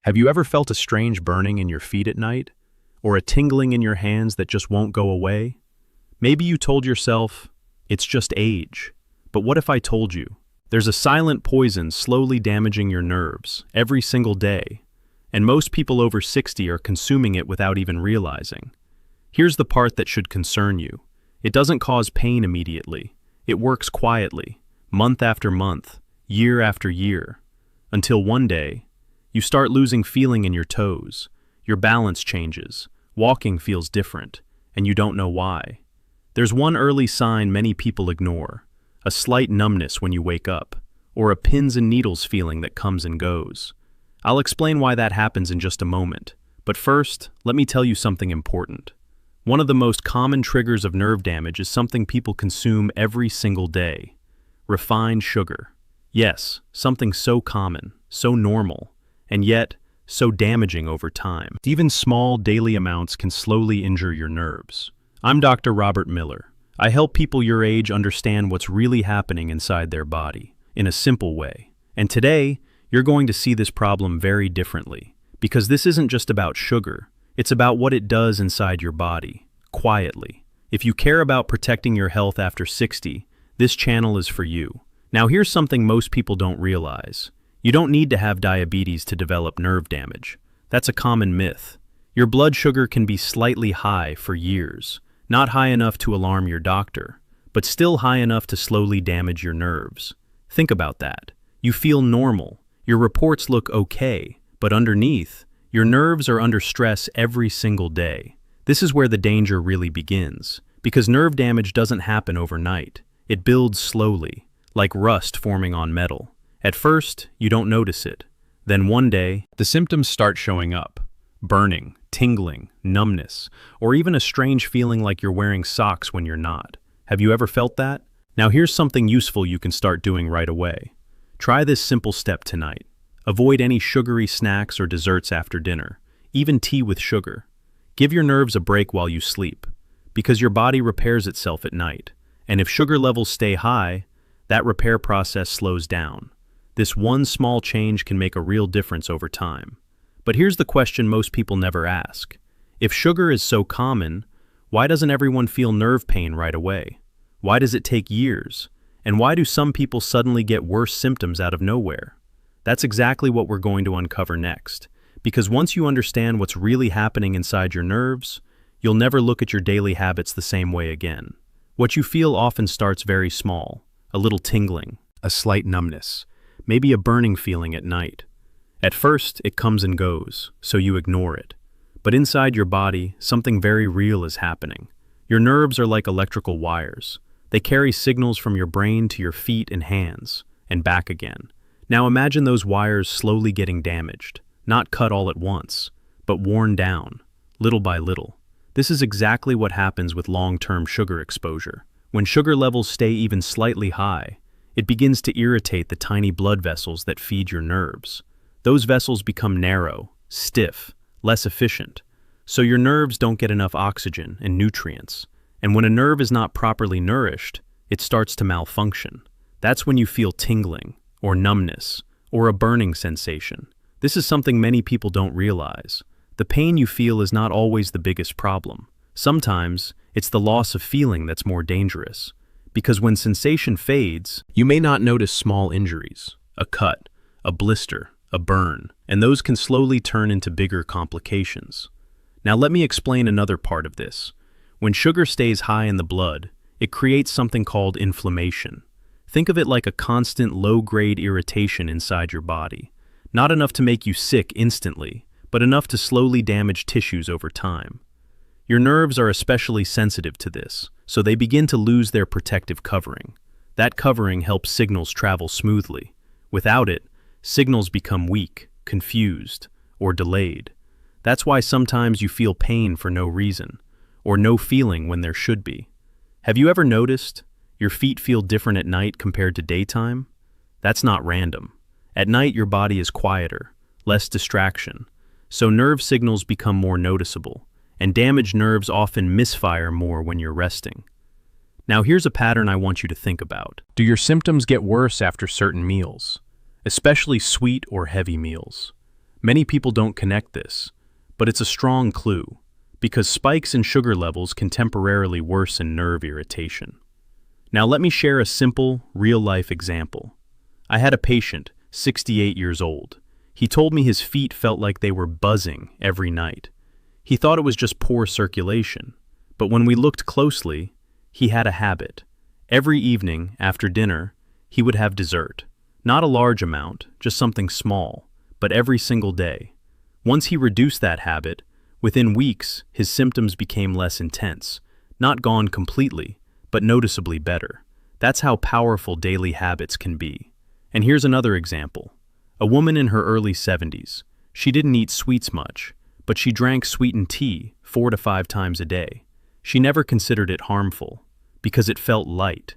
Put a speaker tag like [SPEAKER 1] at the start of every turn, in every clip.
[SPEAKER 1] Have you ever felt a strange burning in your feet at night? Or a tingling in your hands that just won't go away? Maybe you told yourself, it's just age. But what if I told you? There's a silent poison slowly damaging your nerves every single day, and most people over 60 are consuming it without even realizing. Here's the part that should concern you. It doesn't cause pain immediately. It works quietly, month after month, year after year, until one day, you start losing feeling in your toes, your balance changes, walking feels different, and you don't know why. There's one early sign many people ignore, a slight numbness when you wake up, or a pins and needles feeling that comes and goes. I'll explain why that happens in just a moment, but first, let me tell you something important. One of the most common triggers of nerve damage is something people consume every single day: refined sugar. Yes, something so common, so normal, and yet so damaging over time. Even small daily amounts can slowly injure your nerves. I'm Dr. Robert Miller. I help people your age understand what's really happening inside their body, in a simple way. And today, you're going to see this problem very differently, because this isn't just about sugar, it's about what it does inside your body, quietly. If you care about protecting your health after 60, this channel is for you. Now here's something most people don't realize. You don't need to have diabetes to develop nerve damage. That's a common myth. Your blood sugar can be slightly high for years, not high enough to alarm your doctor, but still high enough to slowly damage your nerves. Think about that. You feel normal, your reports look okay, but underneath, your nerves are under stress every single day. This is where the danger really begins, because nerve damage doesn't happen overnight. It builds slowly, like rust forming on metal. At first, you don't notice it. Then one day, the symptoms start showing up. Burning, tingling, numbness, or even a strange feeling like you're wearing socks when you're not. Have you ever felt that? Now here's something useful you can start doing right away. Try this simple step tonight. Avoid any sugary snacks or desserts after dinner, even tea with sugar. Give your nerves a break while you sleep, because your body repairs itself at night. And if sugar levels stay high, that repair process slows down. This one small change can make a real difference over time. But here's the question most people never ask. If sugar is so common, why doesn't everyone feel nerve pain right away? Why does it take years? And why do some people suddenly get worse symptoms out of nowhere? That's exactly what we're going to uncover next. Because once you understand what's really happening inside your nerves, you'll never look at your daily habits the same way again. What you feel often starts very small, a little tingling, a slight numbness, maybe a burning feeling at night. At first, it comes and goes, so you ignore it. But inside your body, something very real is happening. Your nerves are like electrical wires. They carry signals from your brain to your feet and hands, and back again. Now imagine those wires slowly getting damaged, not cut all at once, but worn down, little by little. This is exactly what happens with long-term sugar exposure. When sugar levels stay even slightly high, it begins to irritate the tiny blood vessels that feed your nerves. Those vessels become narrow, stiff, less efficient, so your nerves don't get enough oxygen and nutrients. And when a nerve is not properly nourished, it starts to malfunction. That's when you feel tingling, or numbness, or a burning sensation. This is something many people don't realize. The pain you feel is not always the biggest problem. Sometimes, it's the loss of feeling that's more dangerous. Because when sensation fades, you may not notice small injuries, a cut, a blister, a burn, and those can slowly turn into bigger complications. Now let me explain another part of this. When sugar stays high in the blood, it creates something called inflammation. Think of it like a constant low-grade irritation inside your body. Not enough to make you sick instantly, but enough to slowly damage tissues over time. Your nerves are especially sensitive to this, so they begin to lose their protective covering. That covering helps signals travel smoothly. Without it, signals become weak, confused, or delayed. That's why sometimes you feel pain for no reason, or no feeling when there should be. Have you ever noticed your feet feel different at night compared to daytime? That's not random. At night, your body is quieter, less distraction, so nerve signals become more noticeable, and damaged nerves often misfire more when you're resting. Now here's a pattern I want you to think about. Do your symptoms get worse after certain meals, especially sweet or heavy meals? Many people don't connect this, but it's a strong clue, because spikes in sugar levels can temporarily worsen nerve irritation. Now let me share a simple, real-life example. I had a patient, 68 years old. He told me his feet felt like they were buzzing every night. He thought it was just poor circulation, but when we looked closely, he had a habit. Every evening, after dinner, he would have dessert. Not a large amount, just something small, but every single day. Once he reduced that habit, within weeks, his symptoms became less intense, not gone completely, but noticeably better. That's how powerful daily habits can be. And here's another example. A woman in her early 70s. She didn't eat sweets much, but she drank sweetened tea 4 to 5 times a day. She never considered it harmful, because it felt light.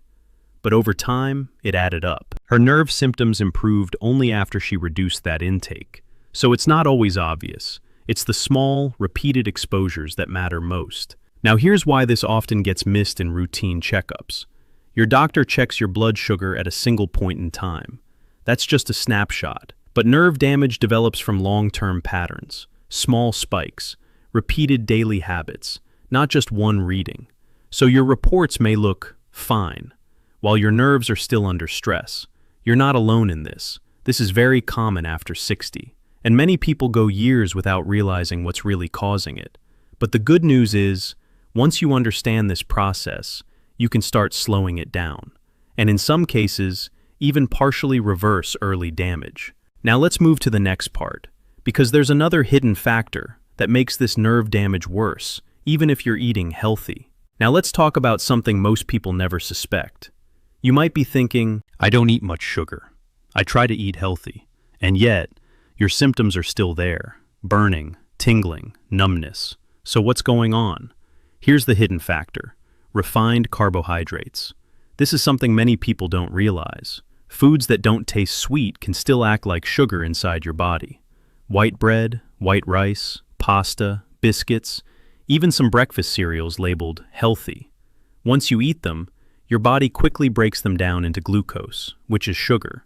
[SPEAKER 1] But over time, it added up. Her nerve symptoms improved only after she reduced that intake. So it's not always obvious. It's the small, repeated exposures that matter most. Now here's why this often gets missed in routine checkups. Your doctor checks your blood sugar at a single point in time. That's just a snapshot. But nerve damage develops from long-term patterns, small spikes, repeated daily habits, not just one reading. So your reports may look fine, while your nerves are still under stress. You're not alone in this. This is very common after 60. And many people go years without realizing what's really causing it. But the good news is, once you understand this process, you can start slowing it down. And in some cases, even partially reverse early damage. Now let's move to the next part, because there's another hidden factor that makes this nerve damage worse, even if you're eating healthy. Now let's talk about something most people never suspect. You might be thinking, I don't eat much sugar. I try to eat healthy. And yet, your symptoms are still there. Burning, tingling, numbness. So what's going on? Here's the hidden factor. Refined carbohydrates. This is something many people don't realize. Foods that don't taste sweet can still act like sugar inside your body. White bread, white rice, pasta, biscuits, even some breakfast cereals labeled healthy. Once you eat them, your body quickly breaks them down into glucose, which is sugar.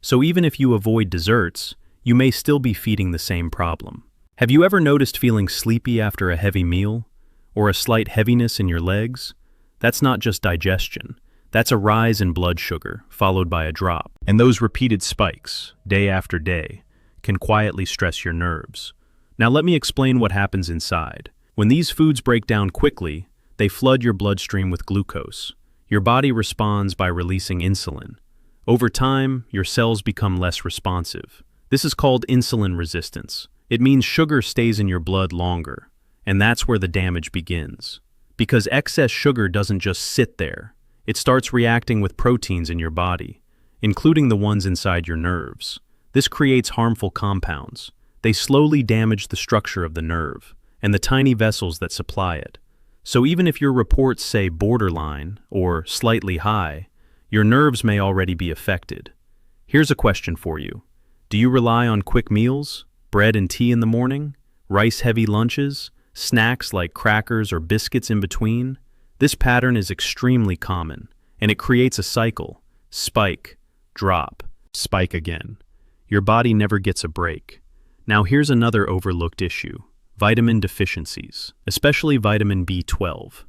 [SPEAKER 1] So even if you avoid desserts, you may still be feeding the same problem. Have you ever noticed feeling sleepy after a heavy meal? Or a slight heaviness in your legs? That's not just digestion. That's a rise in blood sugar, followed by a drop. And those repeated spikes, day after day, can quietly stress your nerves. Now let me explain what happens inside. When these foods break down quickly, they flood your bloodstream with glucose. Your body responds by releasing insulin. Over time, your cells become less responsive. This is called insulin resistance. It means sugar stays in your blood longer, and that's where the damage begins. Because excess sugar doesn't just sit there. It starts reacting with proteins in your body, including the ones inside your nerves. This creates harmful compounds. They slowly damage the structure of the nerve and the tiny vessels that supply it. So even if your reports say borderline or slightly high, your nerves may already be affected. Here's a question for you. Do you rely on quick meals, bread and tea in the morning, rice-heavy lunches, snacks like crackers or biscuits in between? This pattern is extremely common, and it creates a cycle. Spike, drop, spike again. Your body never gets a break. Now here's another overlooked issue. Vitamin deficiencies, especially vitamin B12.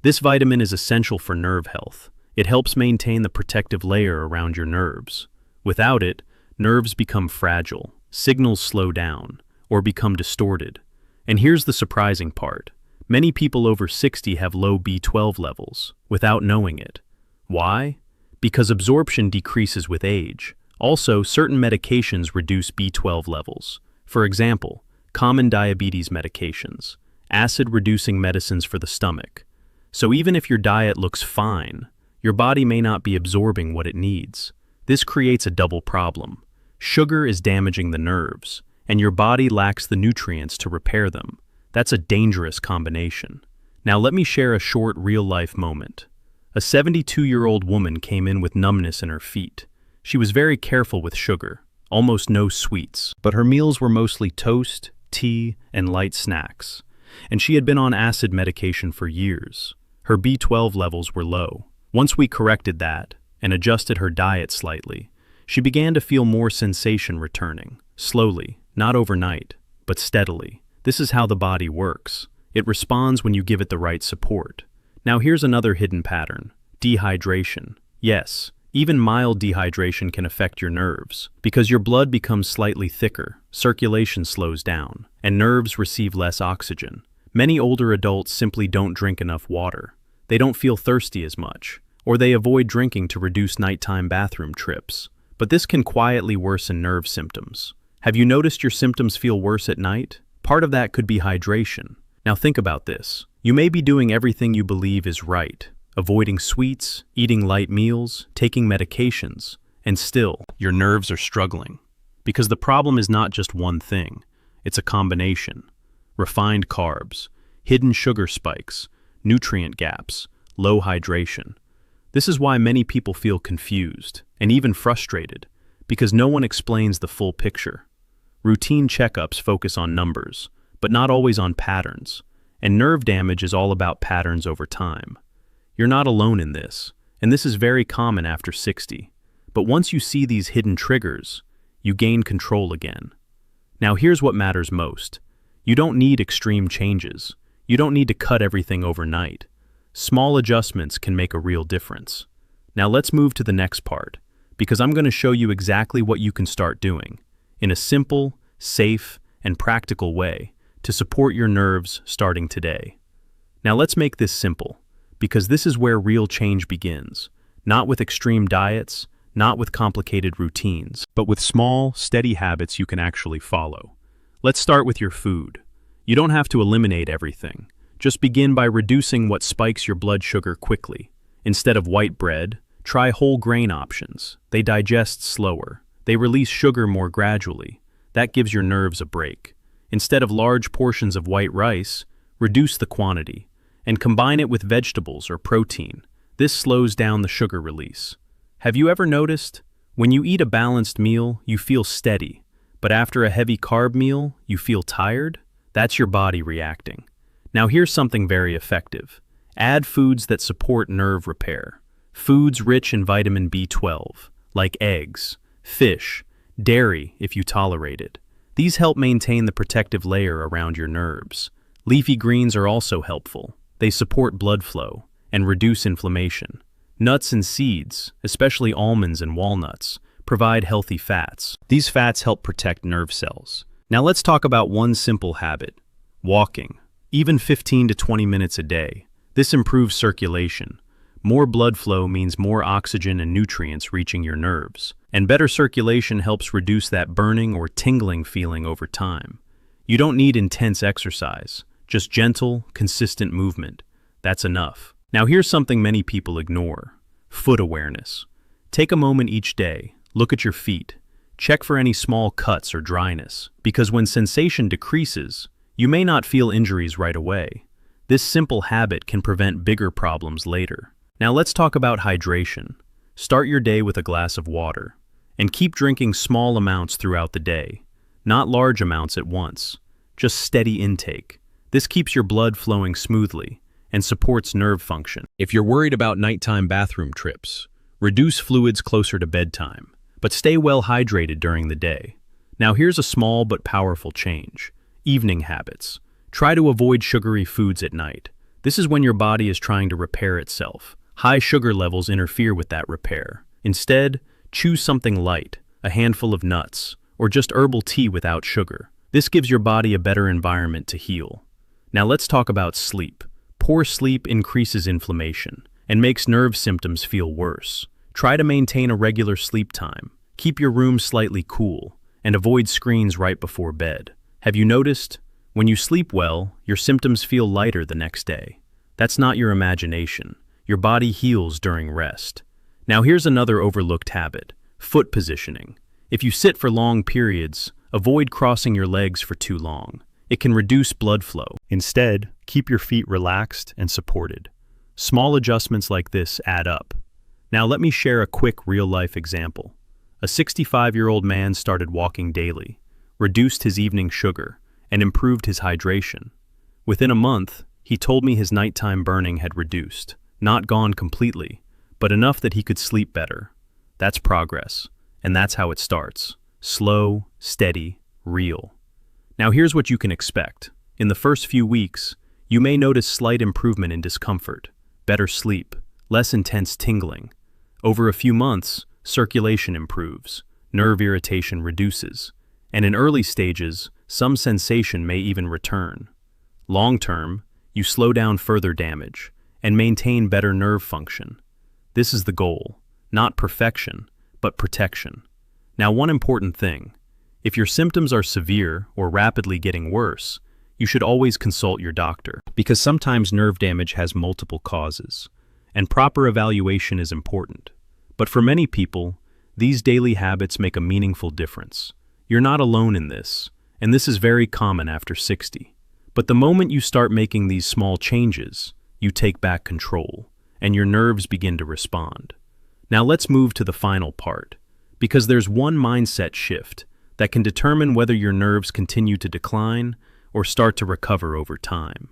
[SPEAKER 1] This vitamin is essential for nerve health. It helps maintain the protective layer around your nerves. Without it, nerves become fragile, signals slow down, or become distorted. And here's the surprising part. Many people over 60 have low B12 levels, without knowing it. Why? Because absorption decreases with age. Also, certain medications reduce B12 levels. For example, common diabetes medications, acid-reducing medicines for the stomach. So even if your diet looks fine, your body may not be absorbing what it needs. This creates a double problem. Sugar is damaging the nerves, and your body lacks the nutrients to repair them. That's a dangerous combination. Now let me share a short real-life moment. A 72-year-old woman came in with numbness in her feet. She was very careful with sugar, almost no sweets, but her meals were mostly toast, tea, and light snacks. And she had been on acid medication for years. Her B12 levels were low. Once we corrected that and adjusted her diet slightly, she began to feel more sensation returning, slowly, not overnight, but steadily. This is how the body works. It responds when you give it the right support. Now here's another hidden pattern: dehydration. Yes, even mild dehydration can affect your nerves. Because your blood becomes slightly thicker, circulation slows down, and nerves receive less oxygen. Many older adults simply don't drink enough water. They don't feel thirsty as much, or they avoid drinking to reduce nighttime bathroom trips. But this can quietly worsen nerve symptoms. Have you noticed your symptoms feel worse at night? Part of that could be hydration. Now think about this. You may be doing everything you believe is right, avoiding sweets, eating light meals, taking medications, and still, your nerves are struggling. Because the problem is not just one thing, it's a combination. Refined carbs, hidden sugar spikes, nutrient gaps, low hydration. This is why many people feel confused and even frustrated, because no one explains the full picture. Routine checkups focus on numbers, but not always on patterns, and nerve damage is all about patterns over time. You're not alone in this, and this is very common after 60. But once you see these hidden triggers, you gain control again. Now here's what matters most. You don't need extreme changes. You don't need to cut everything overnight. Small adjustments can make a real difference. Now let's move to the next part, because I'm going to show you exactly what you can start doing, in a simple, safe, and practical way to support your nerves starting today. Now let's make this simple, because this is where real change begins, not with extreme diets, not with complicated routines, but with small, steady habits you can actually follow. Let's start with your food. You don't have to eliminate everything. Just begin by reducing what spikes your blood sugar quickly. Instead of white bread, try whole grain options. They digest slower. They release sugar more gradually. That gives your nerves a break. Instead of large portions of white rice, reduce the quantity and combine it with vegetables or protein. This slows down the sugar release. Have you ever noticed? When you eat a balanced meal, you feel steady, but after a heavy carb meal, you feel tired? That's your body reacting. Now here's something very effective. Add foods that support nerve repair. Foods rich in vitamin B12, like eggs, fish, dairy if you tolerate it. These help maintain the protective layer around your nerves. Leafy greens are also helpful. They support blood flow and reduce inflammation. Nuts and seeds, especially almonds and walnuts, provide healthy fats. These fats help protect nerve cells. Now let's talk about one simple habit: walking. Even 15 to 20 minutes a day. This improves circulation. More blood flow means more oxygen and nutrients reaching your nerves. And better circulation helps reduce that burning or tingling feeling over time. You don't need intense exercise, just gentle, consistent movement. That's enough. Now here's something many people ignore: foot awareness. Take a moment each day, look at your feet. Check for any small cuts or dryness, because when sensation decreases, you may not feel injuries right away. This simple habit can prevent bigger problems later. Now let's talk about hydration. Start your day with a glass of water, and keep drinking small amounts throughout the day, not large amounts at once, just steady intake. This keeps your blood flowing smoothly and supports nerve function. If you're worried about nighttime bathroom trips, reduce fluids closer to bedtime, but stay well hydrated during the day. Now here's a small but powerful change: evening habits. Try to avoid sugary foods at night. This is when your body is trying to repair itself. High sugar levels interfere with that repair. Instead, choose something light, a handful of nuts, or just herbal tea without sugar. This gives your body a better environment to heal. Now let's talk about sleep. Poor sleep increases inflammation and makes nerve symptoms feel worse. Try to maintain a regular sleep time. Keep your room slightly cool and avoid screens right before bed. Have you noticed? When you sleep well, your symptoms feel lighter the next day. That's not your imagination. Your body heals during rest. Now here's another overlooked habit: foot positioning. If you sit for long periods, avoid crossing your legs for too long. It can reduce blood flow. Instead, keep your feet relaxed and supported. Small adjustments like this add up. Now let me share a quick real-life example. A 65-year-old man started walking daily, reduced his evening sugar, and improved his hydration. Within a month, he told me his nighttime burning had reduced. Not gone completely, but enough that he could sleep better. That's progress, and that's how it starts. Slow, steady, real. Now here's what you can expect. In the first few weeks, you may notice slight improvement in discomfort, better sleep, less intense tingling. Over a few months, circulation improves, nerve irritation reduces, and in early stages, some sensation may even return. Long-term, you slow down further damage and maintain better nerve function. This is the goal, not perfection, but protection. Now, one important thing. If your symptoms are severe or rapidly getting worse, you should always consult your doctor, because sometimes nerve damage has multiple causes, and proper evaluation is important. But for many people, these daily habits make a meaningful difference. You're not alone in this, and this is very common after 60. But the moment you start making these small changes, you take back control, and your nerves begin to respond. Now let's move to the final part, because there's one mindset shift that can determine whether your nerves continue to decline or start to recover over time.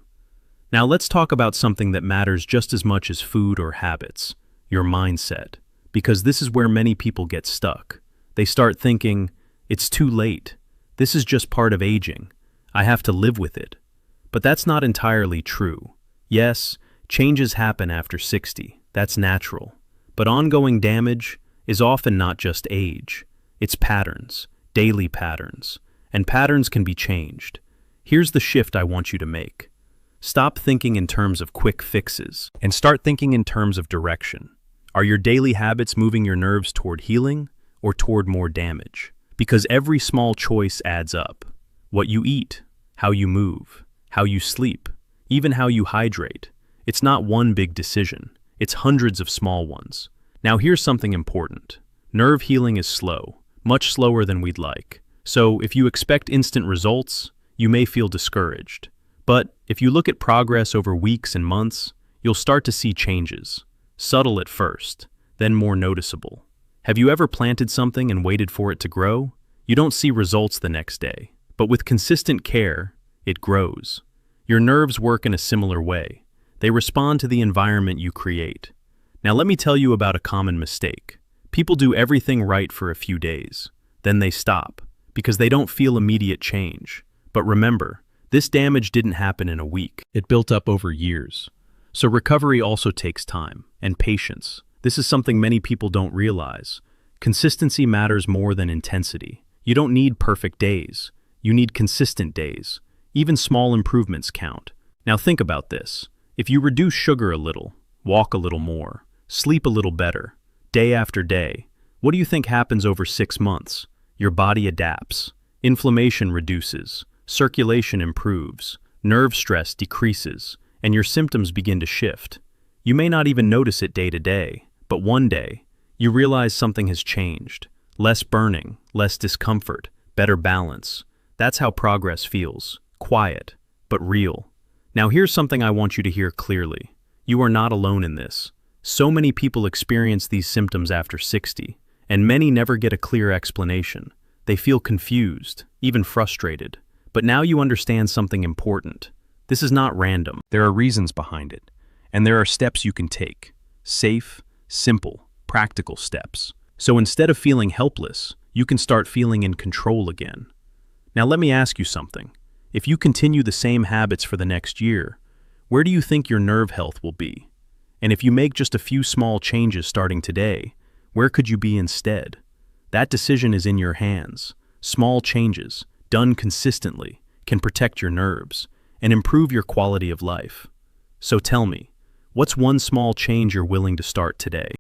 [SPEAKER 1] Now let's talk about something that matters just as much as food or habits, your mindset, because this is where many people get stuck. They start thinking, it's too late. This is just part of aging. I have to live with it. But that's not entirely true. Yes, changes happen after 60. That's natural. But ongoing damage is often not just age. It's patterns, daily patterns, and patterns can be changed. Here's the shift I want you to make. Stop thinking in terms of quick fixes and start thinking in terms of direction. Are your daily habits moving your nerves toward healing or toward more damage? Because every small choice adds up. What you eat, how you move, how you sleep, even how you hydrate. It's not one big decision. It's hundreds of small ones. Now here's something important. Nerve healing is slow, much slower than we'd like. So if you expect instant results, you may feel discouraged. But if you look at progress over weeks and months, you'll start to see changes. Subtle at first, then more noticeable. Have you ever planted something and waited for it to grow? You don't see results the next day. But with consistent care, it grows. Your nerves work in a similar way. They respond to the environment you create. Now let me tell you about a common mistake. People do everything right for a few days. Then they stop, because they don't feel immediate change. But remember, this damage didn't happen in a week. It built up over years. So recovery also takes time and patience. This is something many people don't realize. Consistency matters more than intensity. You don't need perfect days. You need consistent days. Even small improvements count. Now think about this. If you reduce sugar a little, walk a little more, sleep a little better, day after day, what do you think happens over 6 months? Your body adapts. Inflammation reduces. Circulation improves. Nerve stress decreases. And your symptoms begin to shift. You may not even notice it day to day, but one day, you realize something has changed. Less burning, less discomfort, better balance. That's how progress feels. Quiet, but real. Now here's something I want you to hear clearly. You are not alone in this. So many people experience these symptoms after 60, and many never get a clear explanation. They feel confused, even frustrated. But now you understand something important. This is not random. There are reasons behind it, and there are steps you can take. Safe, simple, practical steps. So instead of feeling helpless, you can start feeling in control again. Now let me ask you something. If you continue the same habits for the next year, where do you think your nerve health will be? And if you make just a few small changes starting today, where could you be instead? That decision is in your hands. Small changes, done consistently, can protect your nerves and improve your quality of life. So tell me, what's one small change you're willing to start today?